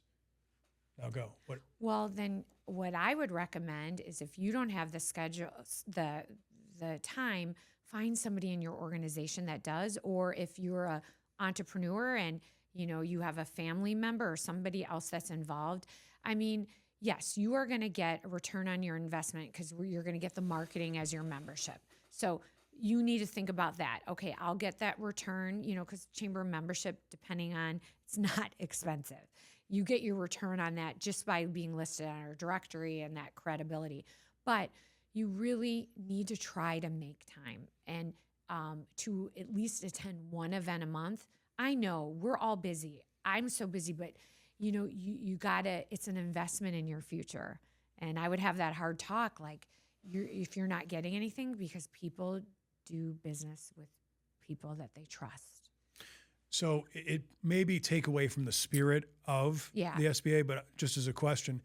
Now go. What? Well, then what I would recommend is, if you don't have the schedule, the time, find somebody in your organization that does. Or if you're an entrepreneur and you have a family member or somebody else that's involved. I mean, yes, you are going to get a return on your investment, because you're going to get the marketing as your membership. So you need to think about that. Okay, I'll get that return, because chamber membership, depending on, it's not expensive. You get your return on that just by being listed on our directory and that credibility. But you really need to try to make time and to at least attend one event a month. I know we're all busy. I'm so busy, but you gotta, it's an investment in your future. And I would have that hard talk, like, if you're not getting anything, because people do business with people that they trust. So it maybe take away from the spirit of the SBA, but just as a question,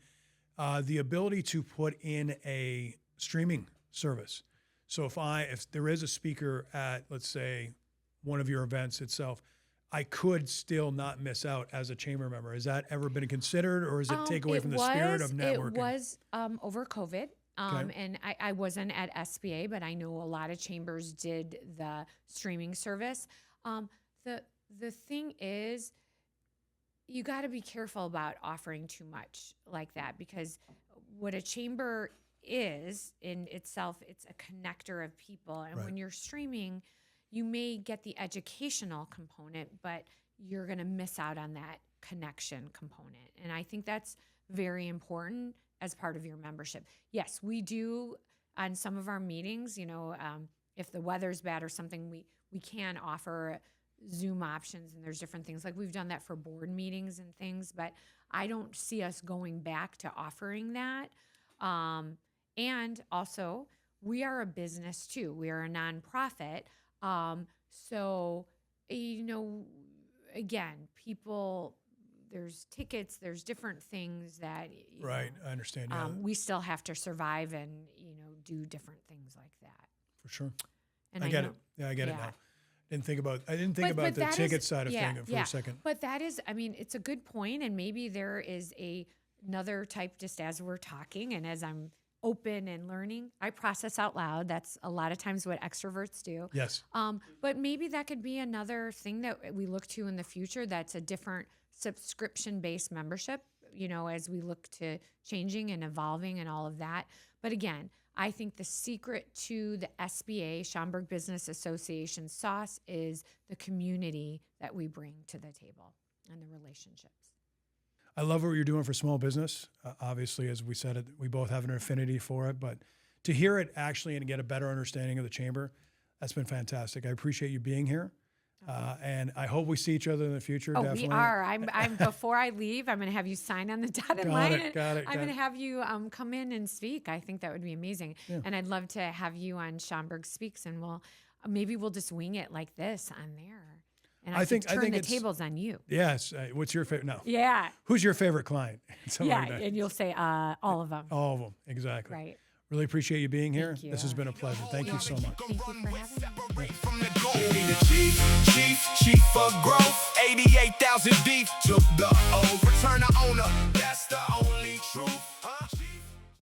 the ability to put in a streaming service. So if there is a speaker at, let's say, one of your events itself, I could still not miss out as a chamber member. Has that ever been considered, or is it take away from the spirit of networking? It was over COVID. And I wasn't at SBA, but I know a lot of chambers did the streaming service. The thing is, you got to be careful about offering too much like that, because what a chamber is in itself, it's a connector of people. And when you're streaming, you may get the educational component, but you're going to miss out on that connection component. And I think that's very important as part of your membership. Yes, we do on some of our meetings, if the weather's bad or something, we can offer Zoom options, and there's different things. Like we've done that for board meetings and things, but I don't see us going back to offering that. And also, we are a business too. We are a nonprofit. So, again, people, there's tickets, there's different things that, I understand. Yeah. We still have to survive and, do different things like that. For sure. And I get it. Yeah, I get it now. I didn't think about the ticket side of things for a second. But that is, it's a good point, and maybe there is another type, just as we're talking and as I'm open and learning, I process out loud. That's a lot of times what extroverts do. Yes. But maybe that could be another thing that we look to in the future, that's a different subscription-based membership, as we look to changing and evolving and all of that. But again, I think the secret to the SBA, Schaumburg Business Association sauce, is the community that we bring to the table and the relationships. I love what you're doing for small business. Obviously, as we said, we both have an affinity for it, but to hear it actually and get a better understanding of the chamber, that's been fantastic. I appreciate you being here. And I hope we see each other in the future. Oh, definitely. we are. I'm before I leave, I'm going to have you sign on the dotted line. Got it. I'm going to have you come in and speak. I think that would be amazing. Yeah. And I'd love to have you on Schaumburg Speaks, and we'll just wing it like this on there. And I think turn the tables on you. Yes. What's your favorite? No. Yeah. Who's your favorite client? And you'll say all of them. All of them. Exactly. Right. Really appreciate you being here. Thank you. This has been a pleasure. Thank you so much. Thank you for having me. Chief of growth, 88,000 deep.